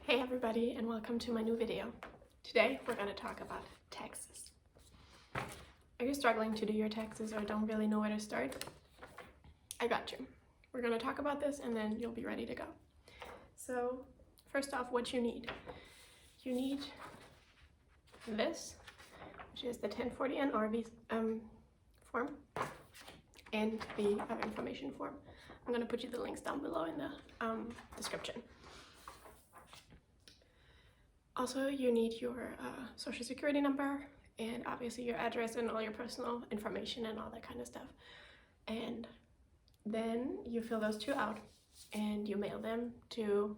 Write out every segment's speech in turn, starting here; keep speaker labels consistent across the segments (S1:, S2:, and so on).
S1: Hey everybody, and welcome to my new video. Today we're going to talk about taxes. Are you struggling to do your taxes or don't really know where to start? I got you. We're going to talk about this and then you'll be ready to go. So first off, what you need. You need this, which is the 1040 NR form and the other information form. I'm going to put you the links down below in the description. Also, you need your social security number and obviously your address and all your personal information and all that kind of stuff. And then you fill those two out and you mail them to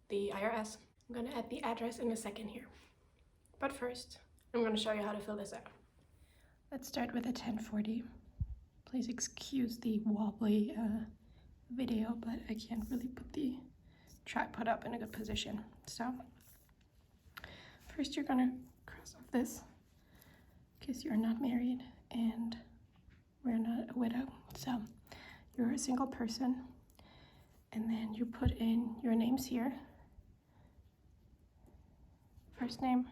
S1: the IRS. I'm going to add the address in a second here. But first, I'm going to show you how to fill this out. Let's start with a 1040. Please excuse the wobbly video, but I can't really put the tripod up in a good position. So first you're gonna cross off this because you're not married and we're not a widow, so you're a single person. And then you put in your names here. First name,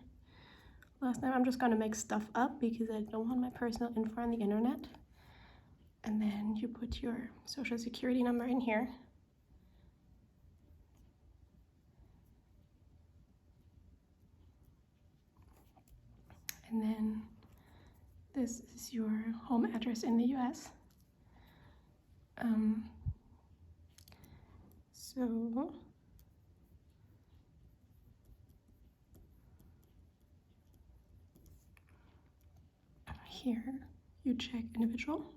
S1: last name. I'm just gonna make stuff up because I don't want my personal info on the internet. And then you put your social security number in here. And then this is your home address in the US. So here you check individual,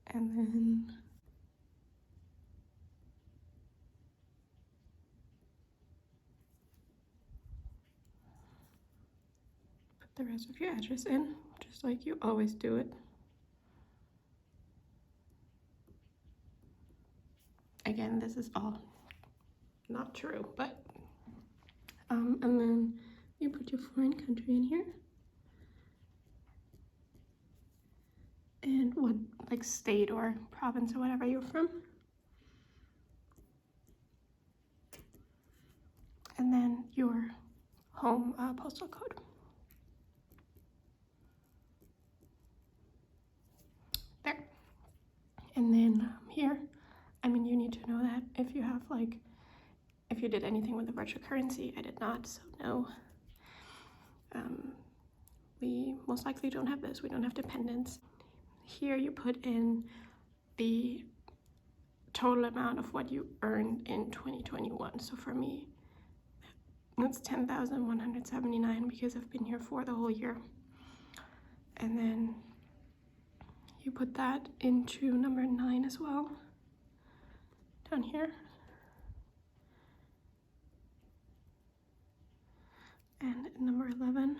S1: and then the rest of your address in, just like you always do it. Again, this is all not true, but and then you put your foreign country in here and what like state or province or whatever you're from, and then your home postal code. And then here, I mean, you need to know that if you have if you did anything with the virtual currency. I did not, so no. We most likely don't have this. We don't have dependents. Here you put in the total amount of what you earned in 2021. So for me, it's 10,179 because I've been here for the whole year. And then you put that into number 9 as well, down here. And number 11.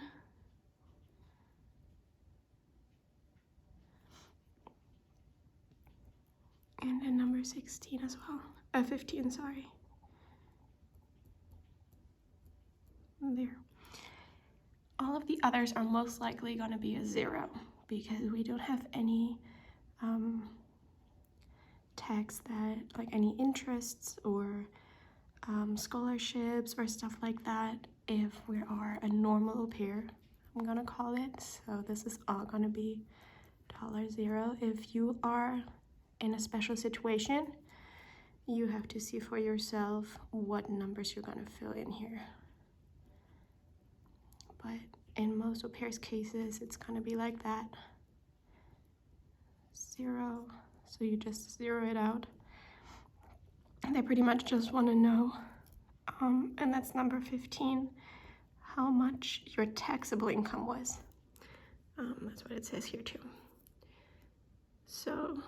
S1: And then number 16 as well, 15, sorry. There. All of the others are most likely gonna be a 0 because we don't have any tax that, like any interests or scholarships or stuff like that if we are a normal au pair, I'm gonna call it. So this is all gonna be $0. If you are in a special situation, you have to see for yourself what numbers you're gonna fill in here. But in most au pairs cases, it's gonna be like that. 0, so you just 0 it out. And they pretty much just wanna know, and that's number 15, how much your taxable income was. That's what it says here too. So,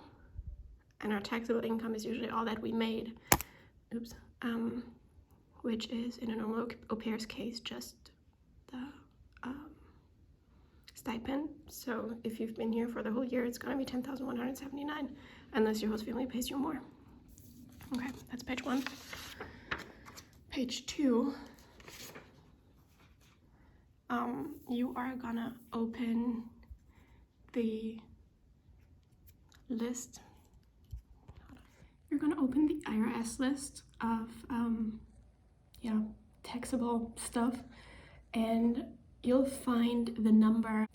S1: and our taxable income is usually all that we made, which is in a normal au pair's case just the stipend. So if you've been here for the whole year, it's gonna be 10,179 unless your host family pays you more. Okay, that's page 1. Page 2, you are gonna open the list. You're gonna open the IRS list of taxable stuff, and you'll find the number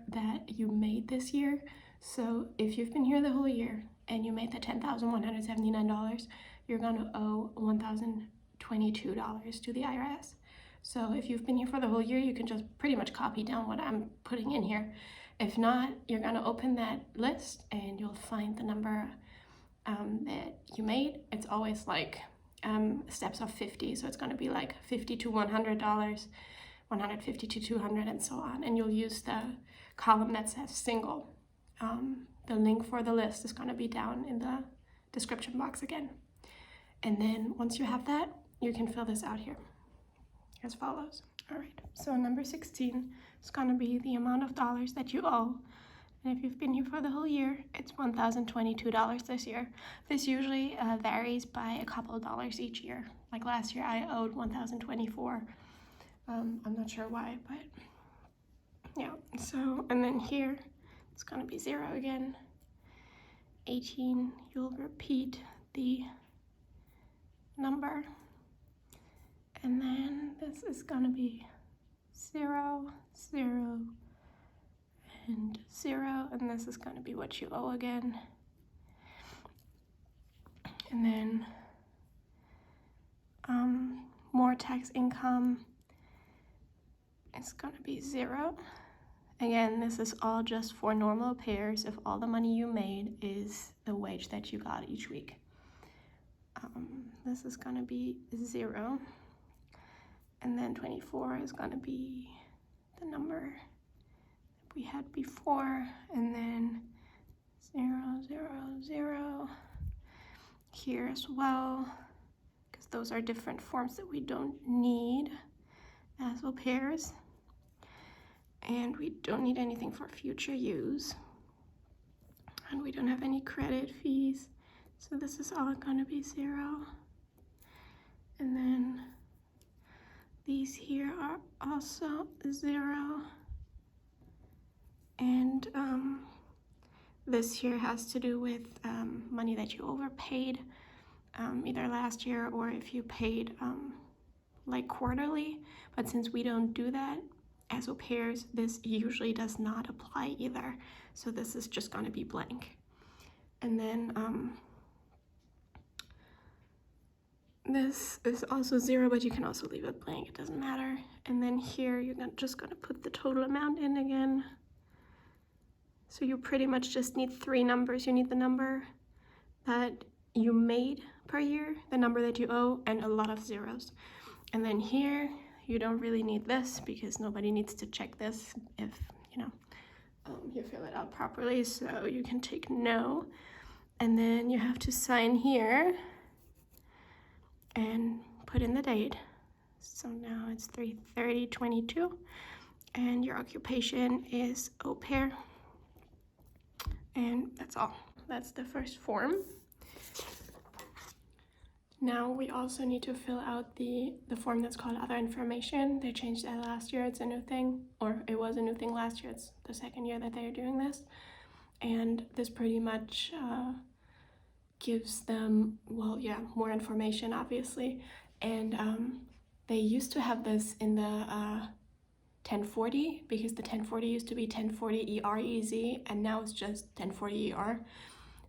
S1: that you made this year. So if you've been here the whole year and you made the $10,179, you're gonna owe $1,022 to the IRS. So if you've been here for the whole year, you can just pretty much copy down what I'm putting in here. If not, you're gonna open that list and you'll find the number that you made. It's always like steps of 50, so it's going to be like $50 to $100, $150 to $200, and so on. And you'll use the column that says single. The link for the list is going to be down in the description box again. And then once you have that, you can fill this out here as follows. All right, so number 16 is going to be the amount of dollars that you owe. And if you've been here for the whole year, it's $1,022 this year. This usually varies by a couple of dollars each year. Like last year, I owed $1,024. I'm not sure why, but yeah. So, and then here, it's gonna be 0 again. 18, you'll repeat the number. And then this is gonna be 0, 0, and 0, and this is going to be what you owe again. And then more tax income is going to be 0. Again, this is all just for normal pairs if all the money you made is the wage that you got each week. This is going to be 0. And then 24 is going to be the number we had before, and then 0, 0, 0 here as well, because those are different forms that we don't need as au pairs, and we don't need anything for future use, and we don't have any credit fees, so this is all going to be 0. And then these here are also 0. And this here has to do with money that you overpaid either last year or if you paid like quarterly. But since we don't do that as au pairs, this usually does not apply either. So this is just going to be blank. And then this is also 0, but you can also leave it blank. It doesn't matter. And then here you're just going to put the total amount in again. So you pretty much just need 3 numbers. You need the number that you made per year, the number that you owe, and a lot of zeros. And then here, you don't really need this because nobody needs to check this if, you fill it out properly. So you can take no. And then you have to sign here and put in the date. So now it's 3/30/22. And your occupation is au pair. And that's all. That's the first form. Now we also need to fill out the form that's called other information. They changed that last year. It's a new thing, or it was a new thing last year. It's the second year that they're doing this. And this pretty much gives them, more information, obviously. And they used to have this in the 1040, because the 1040 used to be 1040 EREZ, and now it's just 1040 ER.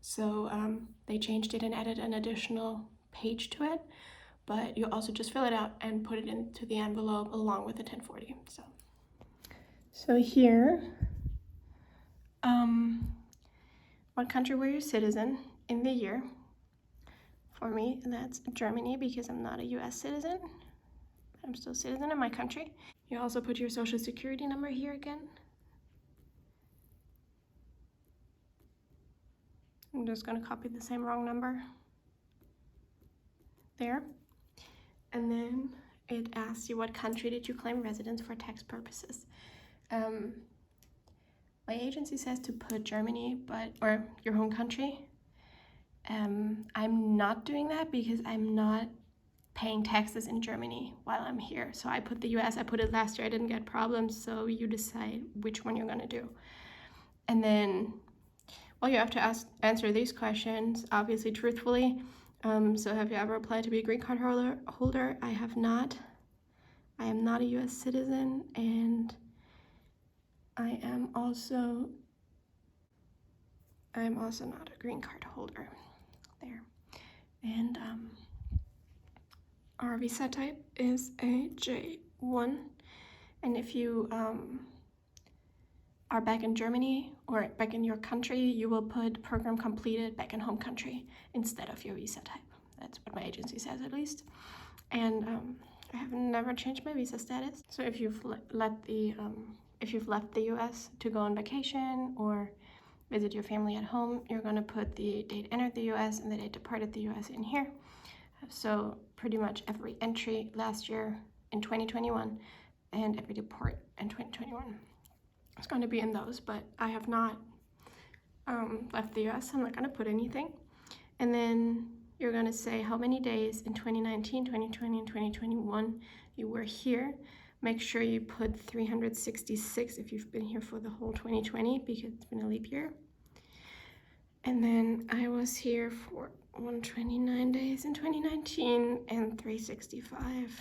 S1: So they changed it and added an additional page to it, but you also just fill it out and put it into the envelope along with the 1040. So here, what country were you a citizen in the year? For me, that's Germany, because I'm not a US citizen. I'm still a citizen in my country. You also put your social security number here again. I'm just going to copy the same wrong number there. And then it asks you what country did you claim residence for tax purposes. My agency says to put Germany, or your home country. I'm not doing that because I'm not paying taxes in Germany while I'm here. So I put the US, I put it last year, I didn't get problems, so you decide which one you're gonna do. And then, you have to answer these questions, obviously truthfully. So have you ever applied to be a green card holder? I have not. I am not a US citizen, and I am also not a green card holder there. And our visa type is a J1. And if you are back in Germany or back in your country, you will put program completed back in home country instead of your visa type. That's what my agency says, at least. And I have never changed my visa status. So if you've left the US to go on vacation or visit your family at home, you're going to put the date entered the US and the date departed the US in here. So pretty much every entry last year in 2021 and every deport in 2021 is going to be in those, but I have not left the US. I'm not going to put anything. And then you're going to say how many days in 2019, 2020, and 2021 you were here. Make sure you put 366 if you've been here for the whole 2020 because it's been a leap year. And then I was here for 129 days in 2019 and 365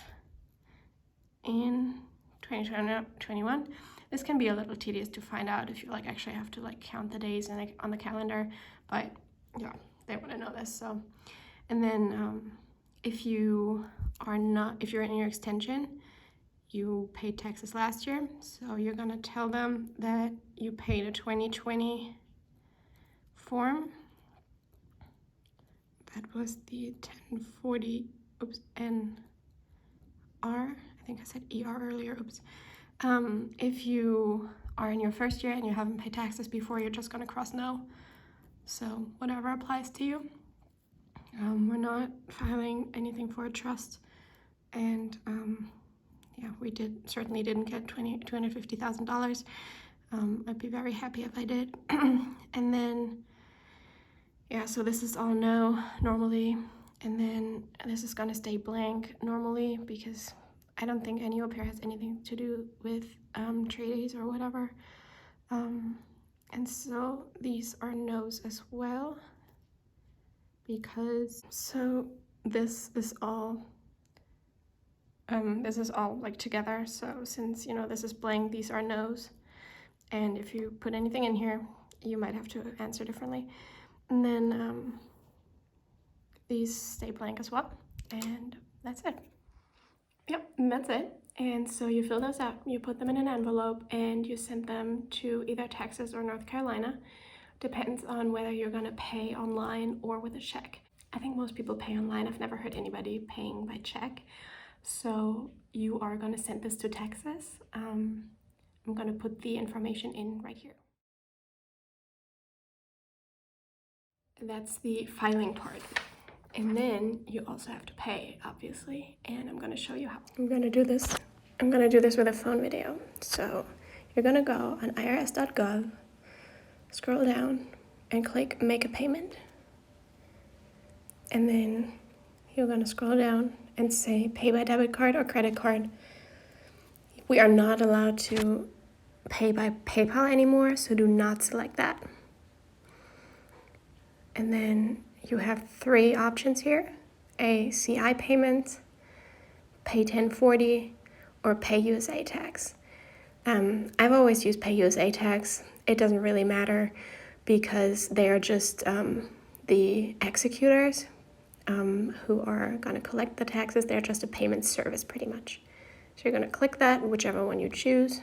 S1: in 2021. This can be a little tedious to find out if you actually have to count the days on the calendar, but yeah, they want to know this. So, and then if you're in your extension, you paid taxes last year, so you're gonna tell them that you paid a 2020 form. That was the 1040 NR. I think I said ER earlier. Oops. If you are in your first year and you haven't paid taxes before, you're just gonna cross no. So whatever applies to you. We're not filing anything for a trust, and yeah, we certainly didn't get $250,000. I'd be very happy if I did. And then yeah, so this is all no normally, and then this is gonna stay blank normally because I don't think any au pair has anything to do with treaties or whatever. And so these are no's as well, because so this is all together. So since this is blank, these are no's, and if you put anything in here, you might have to answer differently. And then these stay blank as well, and that's it. Yep, and that's it. And so you fill those out, you put them in an envelope, and you send them to either Texas or North Carolina. Depends on whether you're gonna pay online or with a check. I think most people pay online. I've never heard anybody paying by check. So you are gonna send this to Texas. I'm gonna put the information in right here. That's the filing part. And then you also have to pay, obviously, and I'm gonna show you how. I'm gonna do this with a phone video. So you're gonna go on irs.gov, scroll down, and click Make a Payment. And then you're gonna scroll down and say Pay by debit card or credit card. We are not allowed to pay by PayPal anymore, so do not select that. And then you have 3 options here: a CI payment, pay 1040, or pay USA tax. I've always used pay USA tax. It doesn't really matter because they are just the executors who are going to collect the taxes. They're just a payment service pretty much. So you're going to click that, whichever one you choose.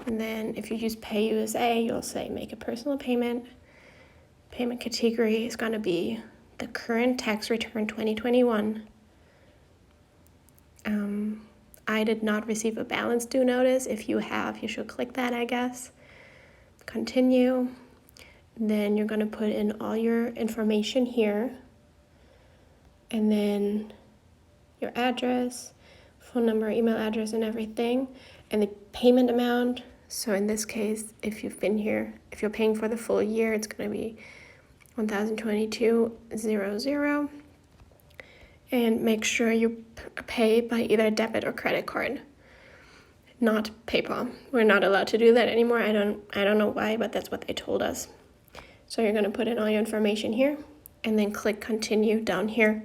S1: And then if you use pay USA, you'll say make a personal payment. Payment category is going to be the current tax return 2021. I did not receive a balance due notice. If you have, you should click that, I guess. Continue. Then you're going to put in all your information here. And then your address, phone number, email address, and everything. And the payment amount. So in this case, if you've been here, if you're paying for the full year, it's going to be $1,022.00. And make sure you pay by either debit or credit card, not PayPal. We're not allowed to do that anymore. I don't know why, but that's what they told us. So you're going to put in all your information here, and then click continue down here,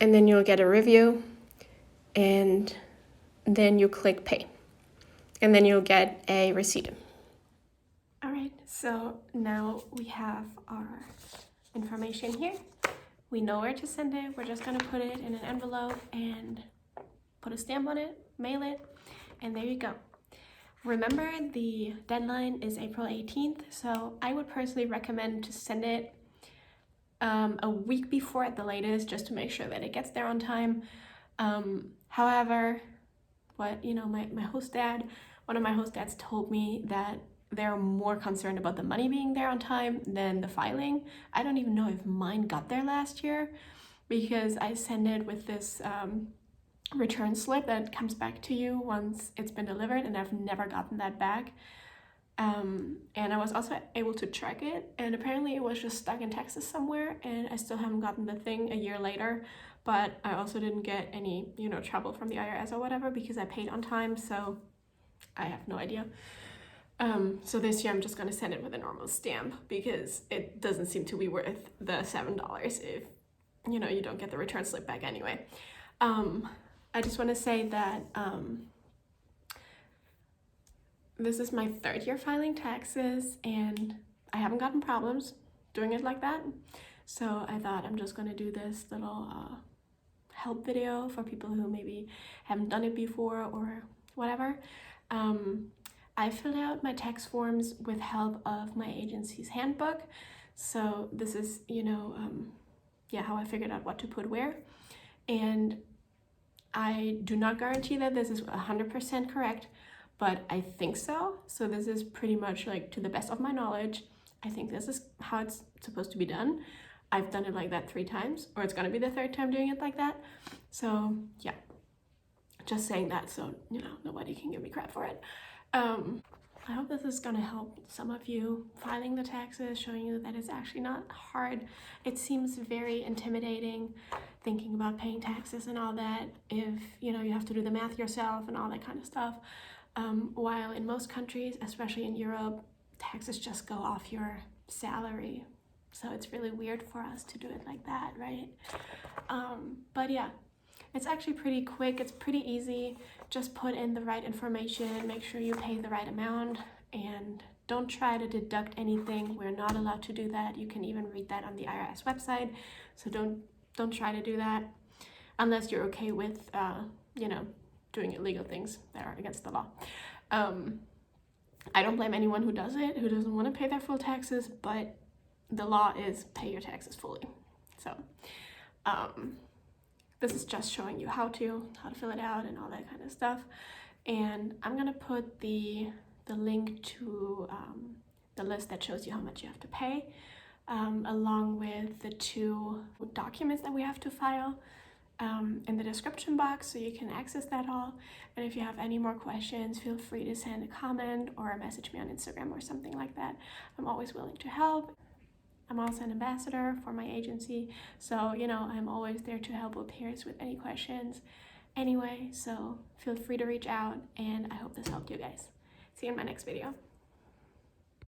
S1: and then you'll get a review, and then you click pay, and then you'll get a receipt. All right, so now we have our information here. We know where to send it. We're just gonna put it in an envelope and put a stamp on it, mail it, and there you go. Remember, the deadline is April 18th, so I would personally recommend to send it a week before at the latest, just to make sure that it gets there on time. However, my host dad, one of my host dads told me that they're more concerned about the money being there on time than the filing. I don't even know if mine got there last year, because I send it with this return slip that comes back to you once it's been delivered, and I've never gotten that back. And I was also able to track it, and apparently it was just stuck in Texas somewhere, and I still haven't gotten the thing a year later. But I also didn't get any, trouble from the IRS or whatever, because I paid on time, so I have no idea. So this year I'm just gonna send it with a normal stamp, because it doesn't seem to be worth the $7 if, you don't get the return slip back anyway. I just want to say that this is my 3rd year filing taxes, and I haven't gotten problems doing it like that. So I thought I'm just going to do this little help video for people who maybe haven't done it before or whatever. I filled out my tax forms with help of my agency's handbook. So this is, how I figured out what to put where. And I do not guarantee that this is 100% correct, but I think so. So this is pretty much like, to the best of my knowledge, I think this is how it's supposed to be done. I've done it like that 3 times, or it's gonna be the 3rd time doing it like that. So yeah, just saying that so, nobody can give me crap for it. I hope this is gonna help some of you filing the taxes, showing you that it's actually not hard. It seems very intimidating thinking about paying taxes and all that, if you have to do the math yourself and all that kind of stuff. While in most countries, especially in Europe, taxes just go off your salary. So it's really weird for us to do it like that, right? But yeah, it's actually pretty quick. It's pretty easy. Just put in the right information, make sure you pay the right amount, and don't try to deduct anything. We're not allowed to do that. You can even read that on the IRS website. So don't try to do that unless you're okay with, doing illegal things that are against the law. I don't blame anyone who does it, who doesn't want to pay their full taxes, but the law is pay your taxes fully. So this is just showing you how to fill it out and all that kind of stuff. And I'm gonna put the link to the list that shows you how much you have to pay, along with the 2 documents that we have to file, in the description box, so you can access that all. And if you have any more questions, feel free to send a comment or message me on Instagram or something like that. I'm always willing to help. I'm also an ambassador for my agency, so I'm always there to help au pairs with any questions anyway. So feel free to reach out, and I hope this helped you guys. See you in my next video.